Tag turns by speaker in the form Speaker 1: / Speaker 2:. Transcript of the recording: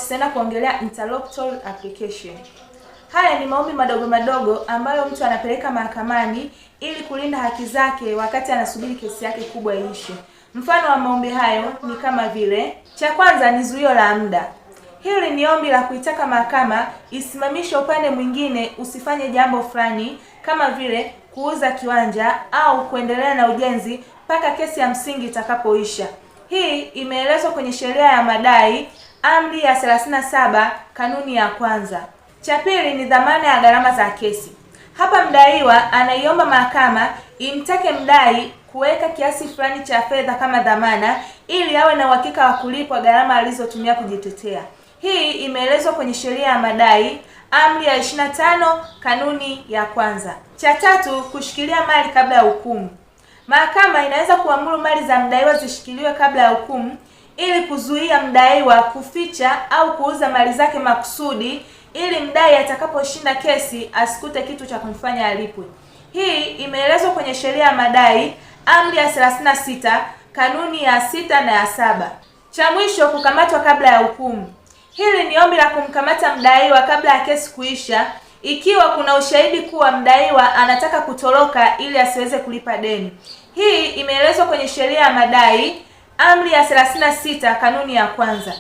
Speaker 1: tutaenda kuongelea interlocutory application. Haya ni maombi madogo madogo ambayo mtu anapeleka mahakamani ili kulinda haki zake wakati anasubiri kesi yake kubwa iishe. Mfano wa maombi hayo ni kama vile, cha kwanza ni zuio la muda. Hili ni ombi la kuitaka mahakama isimamishe upande mwingine usifanye jambo fulani, kama vile kuuza kiwanja au kuendelea na ujenzi mpaka kesi ya msingi itakapoisha. Hii imeelezwa kwenye sheria ya madai amri ya 37 kanuni ya kwanza. Cha pili ni dhamana ya gharama za kesi. Hapa mdaiwa anaiomba mahakama imtake mdai kuweka kiasi fulani cha fedha kama dhamana ili awe na uhakika wa kulipwa gharama alizotumia kujitetea. Hii imeelezwa kwenye sheria ya madai amri ya 25 kanuni ya kwanza. Cha tatu, kushikilia mali kabla ya hukumu. Mahakama inaweza kuamuru mali za mdaiwa zishikiliwe kabla ya hukumu ili kuzuia mdaiwa kuficha au kuuza mali zake makusudi ili mdai atakaposhinda kesi asikute kitu cha kumfanya alipwe. Hii imeelezwa kwenye sheria ya madai amri ya 36 kanuni ya 6 na ya 7. Cha mwisho, kukamatwa kabla ya hukumu. Hili ni ombi la kumkamata mdaiwa kabla ya kesi kuisha ikiwa kuna ushahidi kuwa mdaiwa anataka kutoroka ili asiweze kulipa deni. Hii imeelezwa kwenye sheria ya madai amri ya 36 kanuni ya kwanza.